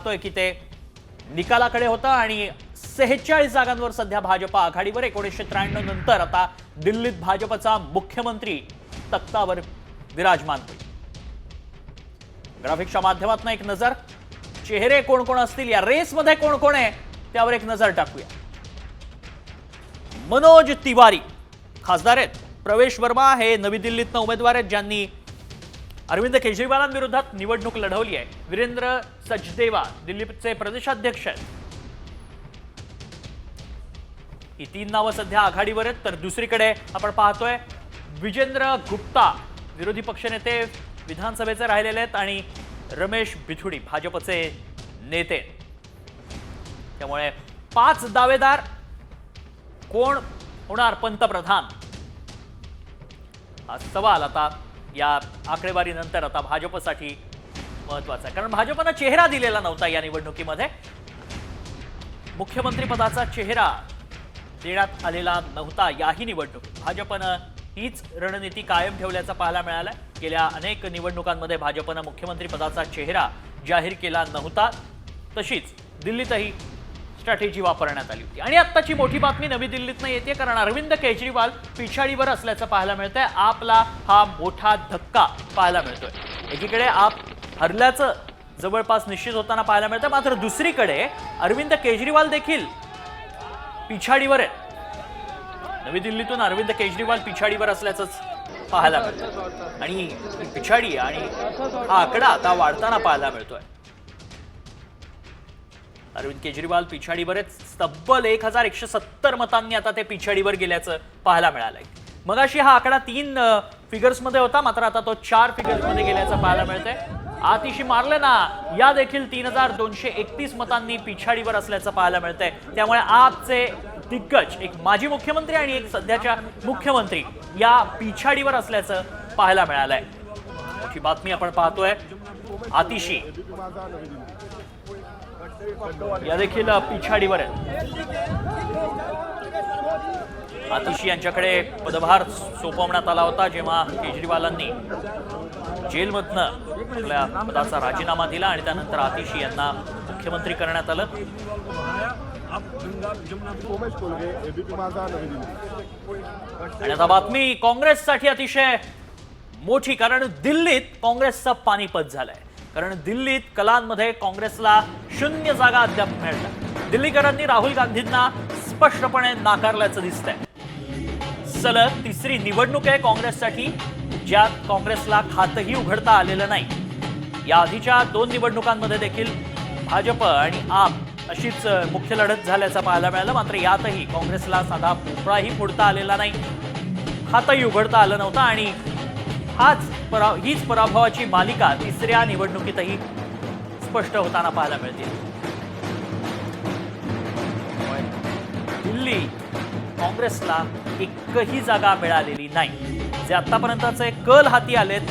पाहतोय की ते निकालाकडे होतं आणि 46 जागांवर सध्या भाजप आघाडीवर. 1993 नंतर आता दिल्लीत भाजपचा मुख्यमंत्री तख्तावर विराजमान होईल. ग्राफिक्सच्या माध्यमातून एक नजर, चेहरे कोण कोण असतील या रेसमध्ये, कोण कोण आहे त्यावर एक नजर टाकूया. मनोज तिवारी खासदार आहेत. प्रवेश वर्मा हे नवी दिल्लीतनं उमेदवार आहेत ज्यांनी अरविंद केजरीवालांविरोधात निवडणूक लढवली आहे. वीरेंद्र सचदेवा दिल्लीचे प्रदेशाध्यक्ष आहेत. ही 3 नावं सध्या आघाडीवर आहेत. तर दुसरीकडे आपण पाहतोय विजेंद्र गुप्ता विरोधी पक्षनेते विधानसभेचे राहिलेले आहेत आणि रमेश बिथुडी भाजपचे नेते. त्यामुळे 5 दावेदार, कोण होणार पंतप्रधान हा सवाल आता या आकडेवारीनंतर आता भाजपसाठी महत्वाचा आहे. कारण भाजपनं चेहरा दिलेला नव्हता या निवडणुकीमध्ये. मुख्यमंत्री पदाचा चेहरा देण्यात आलेला नव्हता याही निवडणुकीत. भाजपनं हीच रणनीती कायम ठेवल्याचं पाहायला मिळालं. गेल्या अनेक निवडणुकांमध्ये भाजपनं मुख्यमंत्री पदाचा चेहरा जाहीर केला नव्हता. तशीच दिल्लीतही स्ट्रॅटेजी वापरण्यात आली होती. आणि आत्ताची मोठी बातमी नवी दिल्लीतनं येते, कारण अरविंद केजरीवाल पिछाडीवर असल्याचं पाहायला मिळतंय. आपला हा मोठा धक्का पाहायला मिळतोय. एकीकडे आप हरल्याचं जवळपास निश्चित होताना पाहायला मिळतं, मात्र दुसरीकडे अरविंद केजरीवाल देखील पिछाडीवर आहेत. नवी दिल्लीतून अरविंद केजरीवाल पिछाडीवर असल्याचंच पाहायला मिळतं आणि पिछाडी आणि हा आकडा आता वाढताना पाहायला मिळतोय. अरविंद केजरीवाल पिछाडीवर आहेत. तब्बल 1170 मतांनी आता ते पिछाडीवर गेल्याचं पाहायला मिळालंय. मगाशी हा आकडा 3 फिगर्समध्ये होता, मात्र आता तो 4 फिगर्समध्ये गेल्याचं पाहायला मिळतंय. आतिशी मारले ना या देखील 3231 मतांनी पिछाडीवर असल्याचं पाहायला मिळतंय. त्यामुळे आपचे दिग्गज, एक माजी मुख्यमंत्री आणि एक सध्याच्या मुख्यमंत्री, या पिछाडीवर असल्याचं पाहायला मिळालंय. मोठी बातमी आपण पाहतोय. आतिशी या देखील पिछाडीवर आहेत. आतिशी यांच्याकडे पदभार सोपवण्यात आला होता जेव्हा केजरीवालांनी जेलमधनं आपल्या पदाचा राजीनामा दिला आणि त्यानंतर आतिशी यांना मुख्यमंत्री करण्यात आलं. आणि आता बातमी काँग्रेससाठी अतिशय मोठी, कारण दिल्लीत काँग्रेसचं पानिपत झालंय. कारण दिल्लीत कलांमध्ये काँग्रेसला 0 जागा अद्याप मिळतात. दिल्लीकरांनी राहुल गांधींना स्पष्टपणे नाकारल्याचं दिसतंय. सलग 3री निवडणूक आहे काँग्रेससाठी ज्यात काँग्रेसला खातंही उघडता आलेलं नाही. या आधीच्या 2 निवडणुकांमध्ये देखील भाजप आणि आप अशीच मुख्य लढत झाल्याचं पाहायला मिळालं. मात्र यातही काँग्रेसला साधा भोपळाही फोडता आलेला नाही, खातंही उघडता आलं नव्हतं आणि हीच पराभवाची मालिका 3ऱ्या निवडणुकीतही स्पष्ट होताना पाहायला मिळते. दिल्ली काँग्रेसला एकही जागा मिळालेली नाही. जे आतापर्यंतचे कल हाती आलेत